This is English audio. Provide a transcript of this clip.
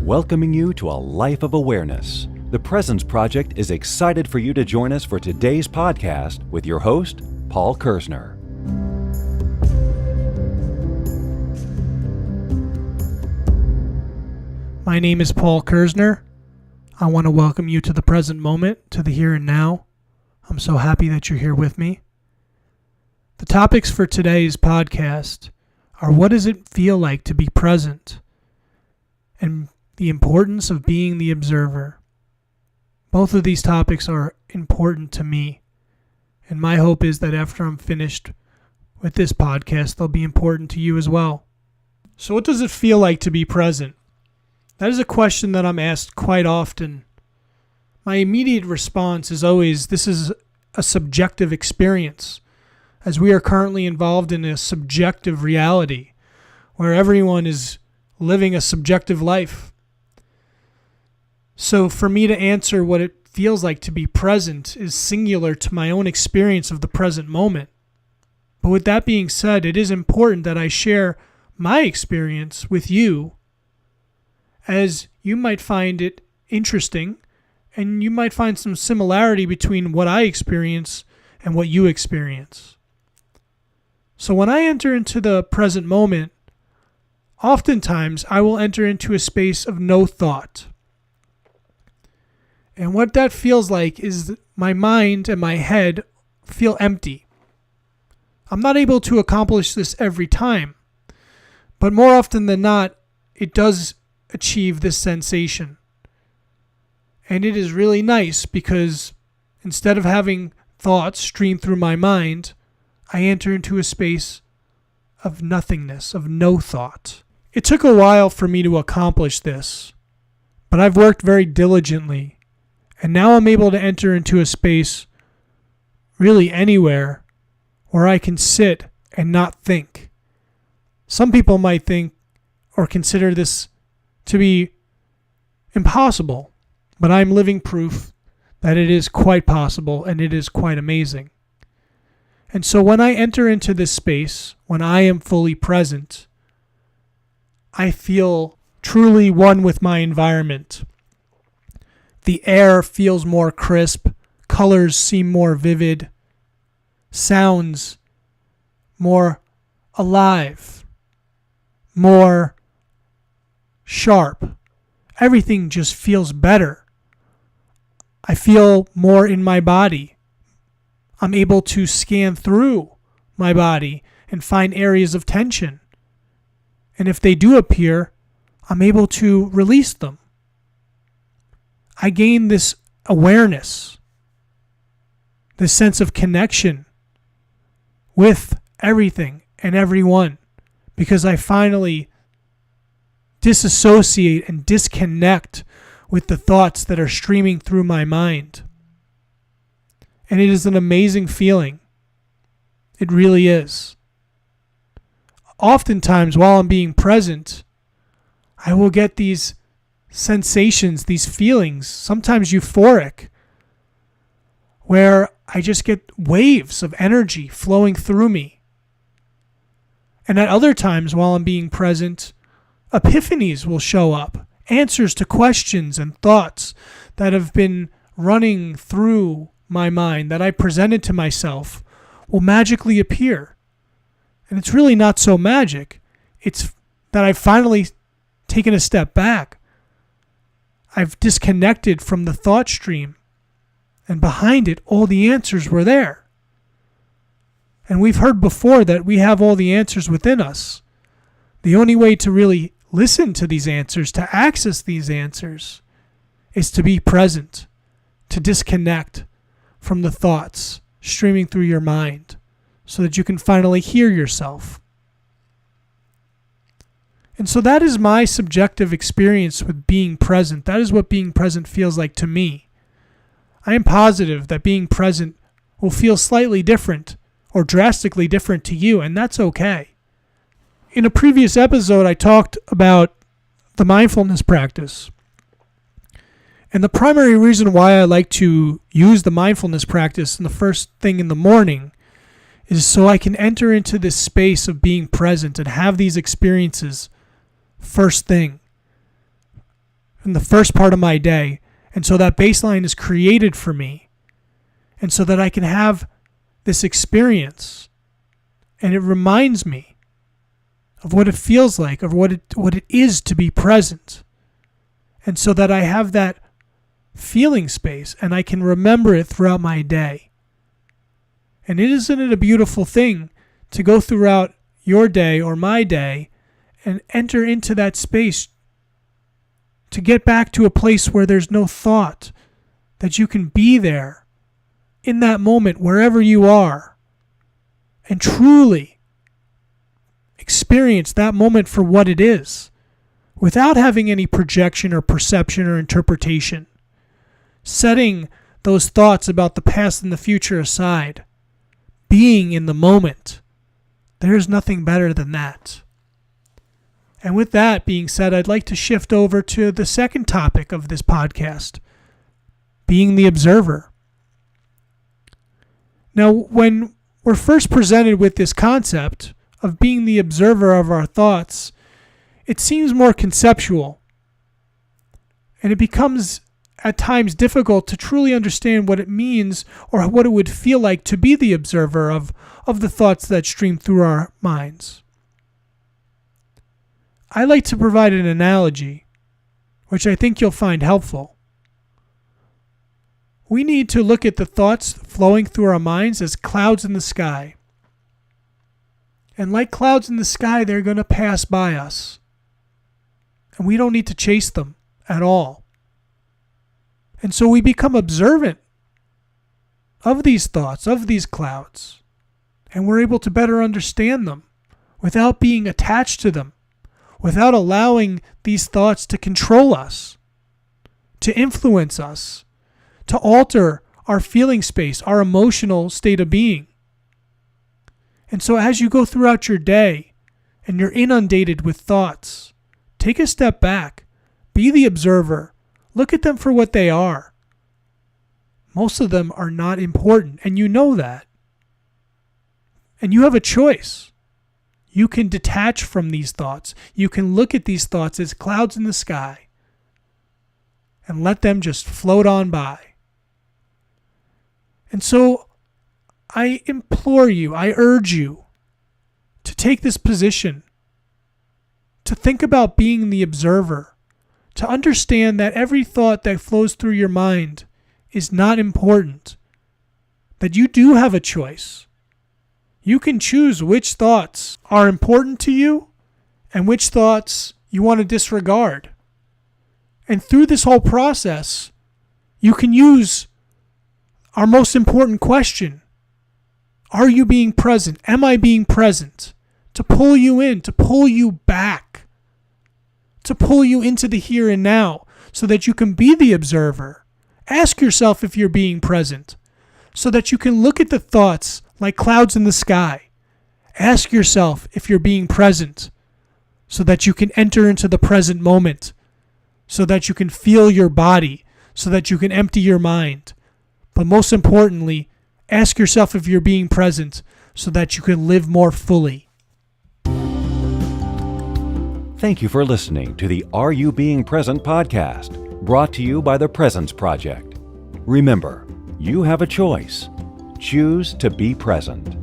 welcoming you to a life of awareness. The Presence Project is excited for you to join us for today's podcast with your host, Paul Kerzner. My name is Paul Kerzner. I want to welcome you to the present moment, to the here and now. I'm so happy that you're here with me. The topics for today's podcast are what does it feel like to be present and the importance of being the observer. Both of these topics are important to me, and my hope is that after I'm finished with this podcast, they'll be important to you as well. So what does it feel like to be present? That is a question that I'm asked quite often. My immediate response is always, this is a subjective experience, as we are currently involved in a subjective reality where everyone is living a subjective life. So for me to answer what it feels like to be present is singular to my own experience of the present moment. But with that being said, it is important that I share my experience with you, as you might find it interesting and you might find some similarity between what I experience and what you experience. So when I enter into the present moment, oftentimes I will enter into a space of no thought. And what that feels like is that my mind and my head feel empty. I'm not able to accomplish this every time, but more often than not, it does achieve this sensation. And it is really nice because instead of having thoughts stream through my mind, I enter into a space of nothingness, of no thought. It took a while for me to accomplish this, but I've worked very diligently, and now I'm able to enter into a space really anywhere where I can sit and not think. Some people might think or consider this to be impossible, but I'm living proof that it is quite possible and it is quite amazing. And so when I enter into this space, when I am fully present, I feel truly one with my environment. The air feels more crisp, colors seem more vivid, sounds more alive, more sharp. Everything just feels better. I feel more in my body. I'm able to scan through my body and find areas of tension. And if they do appear, I'm able to release them. I gain this awareness, this sense of connection with everything and everyone, because I finally disassociate and disconnect with the thoughts that are streaming through my mind. And it is an amazing feeling. It really is. Oftentimes, while I'm being present, I will get these sensations, these feelings, sometimes euphoric, where I just get waves of energy flowing through me. And at other times, while I'm being present, epiphanies will show up, answers to questions and thoughts that have been running through my mind that I presented to myself will magically appear. And it's really not so magic. It's that I've finally taken a step back. I've disconnected from the thought stream, and behind it, all the answers were there. And we've heard before that we have all the answers within us. The only way to really listen to these answers, to access these answers, is to be present, to disconnect from the thoughts streaming through your mind so that you can finally hear yourself. And so that is my subjective experience with being present. That is what being present feels like to me. I am positive that being present will feel slightly different or drastically different to you, and that's okay. In a previous episode, I talked about the mindfulness practice. And the primary reason why I like to use the mindfulness practice in the first thing in the morning is so I can enter into this space of being present and have these experiences first thing. in the first part of my day. And so that baseline is created for me. And so that I can have this experience. And it reminds me of what it feels like, of what it is to be present. And so that I have that feeling space and I can remember it throughout my day. And isn't it a beautiful thing to go throughout your day or my day and enter into that space to get back to a place where there's no thought, that you can be there in that moment wherever you are and truly experience that moment for what it is without having any projection or perception or interpretation, setting those thoughts about the past and the future aside, being in the moment. There's nothing better than that. And with that being said, I'd like to shift over to the second topic of this podcast, being the observer. Now, when we're first presented with this concept of being the observer of our thoughts, it seems more conceptual. And it becomes at times difficult to truly understand what it means or what it would feel like to be the observer of the thoughts that stream through our minds. I like to provide an analogy, which I think you'll find helpful. We need to look at the thoughts flowing through our minds as clouds in the sky. And like clouds in the sky, they're going to pass by us. And we don't need to chase them at all. And so we become observant of these thoughts, of these clouds. And we're able to better understand them without being attached to them, without allowing these thoughts to control us, to influence us, to alter our feeling space, our emotional state of being. And so as you go throughout your day and you're inundated with thoughts, take a step back, be the observer, look at them for what they are. Most of them are not important, and you know that. And you have a choice. You can detach from these thoughts. You can look at these thoughts as clouds in the sky and let them just float on by. And so I implore you, I urge you to take this position, to think about being the observer, to understand that every thought that flows through your mind is not important, that you do have a choice. You can choose which thoughts are important to you and which thoughts you want to disregard. And through this whole process, you can use our most important question. Are you being present? Am I being present? To pull you in, to pull you back, to pull you into the here and now so that you can be the observer. Ask yourself if you're being present so that you can look at the thoughts like clouds in the sky. Ask yourself if you're being present so that you can enter into the present moment, so that you can feel your body, so that you can empty your mind. But most importantly, ask yourself if you're being present so that you can live more fully. Thank you for listening to the Are You Being Present podcast, brought to you by the Presence Project. Remember, you have a choice. Choose to be present.